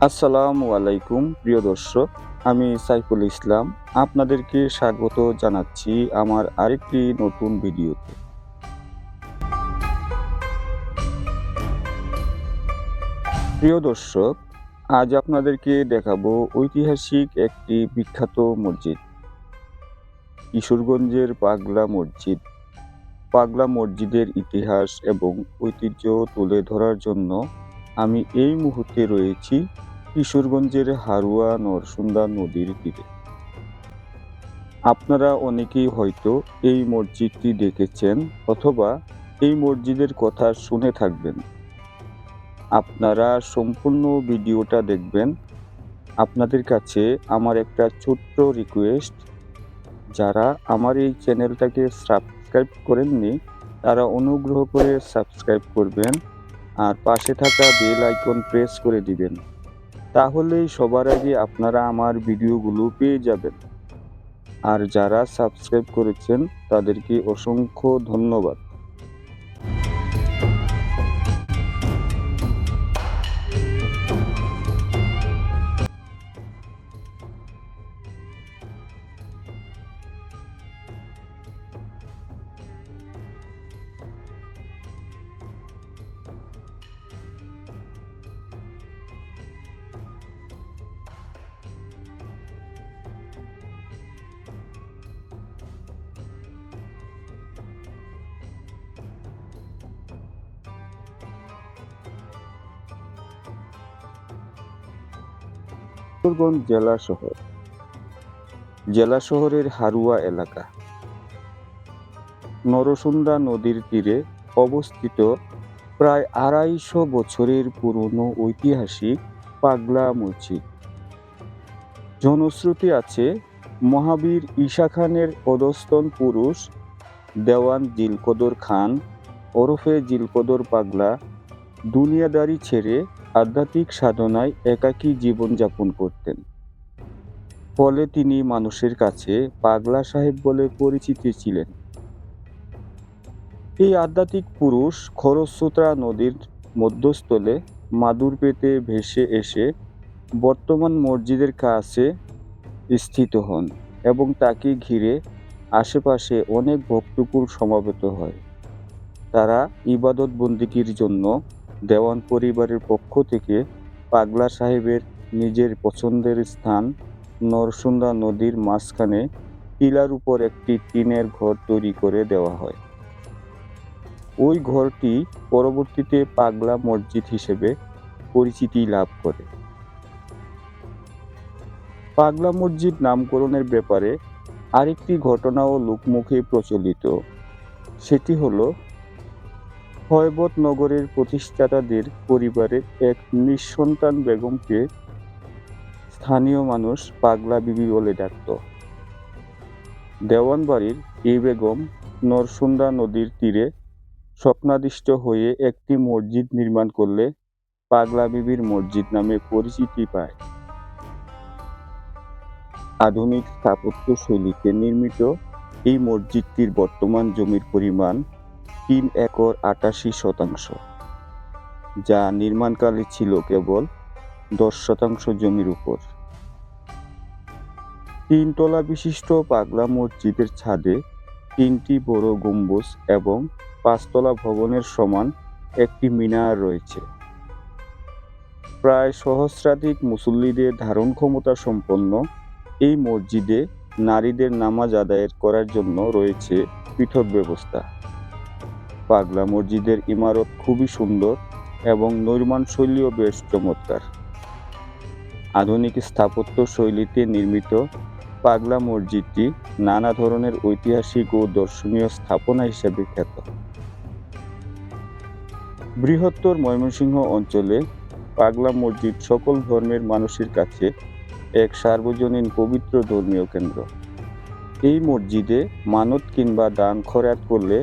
আসসালামু আলাইকুম প্রিয় দর্শক, আমি সাইফুল ইসলাম আপনাদেরকে স্বাগত জানাচ্ছি আমার আরেকটি নতুন ভিডিওতে। প্রিয় দর্শক, আজ আপনাদেরকে দেখাবো ঐতিহাসিক একটি বিখ্যাত মসজিদ, কিশোরগঞ্জের পাগলা মসজিদ। পাগলা মসজিদের ইতিহাস এবং ঐতিহ্য তুলে ধরার জন্য আমি এই মুহূর্তে রয়েছি কিশোরগঞ্জের হারুয়া নরসুন্দা নদীর তীরে। আপনারা অনেকেই হয়তো এই মসজিদটি দেখেছেন অথবা এই মসজিদের কথা শুনে থাকবেন। আপনারা সম্পূর্ণ ভিডিওটা দেখবেন। আপনাদের কাছে আমার একটা ছোট্ট রিকোয়েস্ট, যারা আমার এই চ্যানেলটাকে সাবস্ক্রাইব করেননি তারা অনুগ্রহ করে সাবস্ক্রাইব করবেন আর পাশে থাকা বেল আইকন প্রেস করে দিবেন। তাহলেই সবার আগে আপনারা আমার ভিডিওগুলো পেয়ে যাবেন। আর যারা সাবস্ক্রাইব করেছেন তাদেরকে অসংখ্য ধন্যবাদ। কিশোরগঞ্জ জেলা শহরের হারুয়া এলাকা নরসুন্দা নদীর তীরে অবস্থিত প্রায় ২৫০ বছরের পুরনো ঐতিহাসিক পাগলা মসজিদ। জনশ্রুতি আছে, মহাবীর ঈশা খানের অধস্তন পুরুষ দেওয়ান জিলকদর খান ওরফে জিলকদর পাগলা দুনিয়াদারি ছেড়ে আধ্যাত্মিক সাধনায় একাকী জীবনযাপন করতেন। ফলে তিনি মানুষের কাছে পাগলা সাহেব বলে পরিচিত ছিলেন। এই আধ্যাত্মিক পুরুষ খরস্রোতা নদীর মধ্যস্থলে মাদুর পেতে ভেসে এসে বর্তমান মসজিদের কাছে স্থিত হন এবং তাকে ঘিরে আশেপাশে অনেক ভক্তকুল সমবেত হয়। তারা ইবাদত বন্দিগির জন্য দেওয়ান পরিবারের পক্ষ থেকে পাগলা সাহেবের নিজের পছন্দের স্থান নরসুন্দা নদীর মাঝখানে টিলার উপর একটি টিনের ঘর তৈরি করে দেওয়া হয়। ওই ঘরটি পরবর্তীতে পাগলা মসজিদ হিসেবে পরিচিতি লাভ করে। পাগলা মসজিদ নামকরণের ব্যাপারে আরেকটি ঘটনাও লোকমুখে প্রচলিত। সেটি হলো, নগরের প্রতিষ্ঠাতাদের পরিবারের এক নিঃসন্তান বেগমকে স্থানীয় মানুষ পাগলা বিবি বলে ডাকত। দেওয়ানবাড়ির এই বেগম নরসুন্দা নদীর তীরে স্বপ্নাদিষ্ট হয়ে একটি মসজিদ নির্মাণ করলে পাগলা বিবির মসজিদ নামে পরিচিতি পায়। আধুনিক স্থাপত্য শৈলীতে নির্মিত এই মসজিদটির বর্তমান জমির পরিমাণ ৩ একর ৮৮ শতাংশ, যা নির্মাণকালে ছিল কেবল ১০ শতাংশ জমির উপর। ৩ তলা বিশিষ্ট পাগলা মসজিদের ছাদে ৩টি বড় গম্বুজ এবং ৫ তলা ভবনের সমান একটি মিনার রয়েছে। প্রায় সহস্রাধিক মুসল্লিদের ধারণ ক্ষমতা সম্পন্ন এই মসজিদে নারীদের নামাজ আদায় করার জন্য রয়েছে পৃথক ব্যবস্থা। পাগলা মসজিদের ইমারত খুবই সুন্দর এবং নির্মাণশৈলীও বেশ চমৎকার। আধুনিক স্থাপত্য শৈলীতে নির্মিত পাগলা মসজিদটি নানা ধরনের ঐতিহাসিক ও দর্শনীয় স্থাপনা হিসেবে খ্যাত। বৃহত্তর ময়মনসিংহ অঞ্চলে পাগলা মসজিদ সকল ধর্মের মানুষের কাছে এক সার্বজনীন পবিত্র ধর্মীয় কেন্দ্র। এই মসজিদে মানত কিংবা দান খয়রাত করলে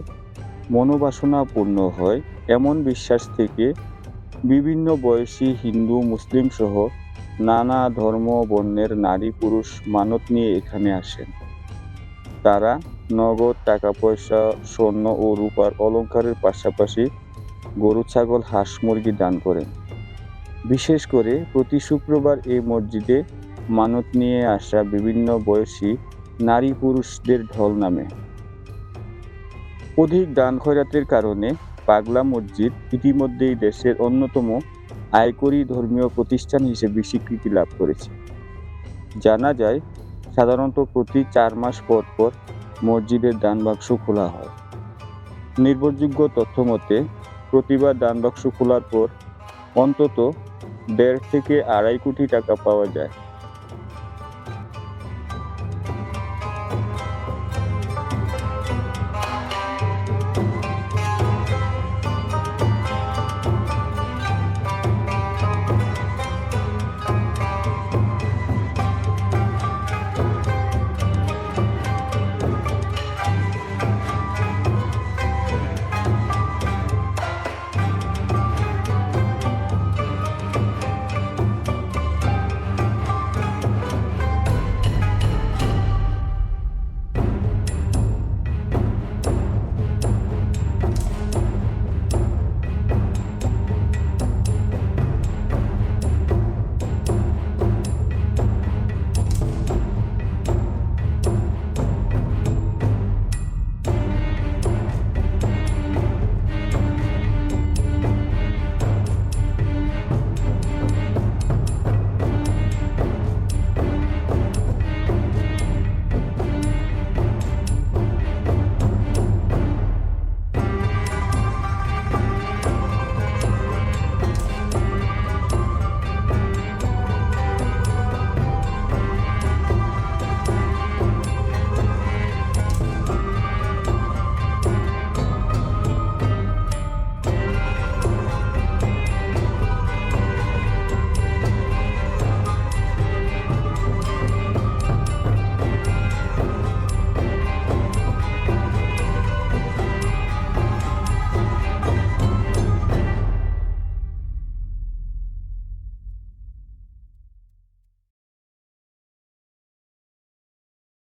মনোবাসনা পূর্ণ হয় এমন বিশ্বাস থেকে বিভিন্ন বয়সী হিন্দু মুসলিম সহ নানা ধর্ম বর্ণের নারী পুরুষ মানত নিয়ে এখানে আসেন। তারা নগদ টাকা পয়সা, স্বর্ণ ও রূপার অলংকারের পাশাপাশি গরু ছাগল হাঁস মুরগি দান করেন। বিশেষ করে প্রতি শুক্রবার এই মসজিদে মানত নিয়ে আসা বিভিন্ন বয়সী নারী পুরুষদের ঢল নামে। অধিক দান খয়রাতের কারণে পাগলা মসজিদ ইতিমধ্যেই দেশের অন্যতম আয়করী ধর্মীয় প্রতিষ্ঠান হিসেবে স্বীকৃতি লাভ করেছে। জানা যায়, সাধারণত প্রতি 4 মাস পর পর মসজিদের দান বাক্স খোলা হয়। নির্ভরযোগ্য তথ্য মতে প্রতিবার দান বাক্স খোলার পর অন্তত 1.5 থেকে 2.5 কোটি টাকা পাওয়া যায়।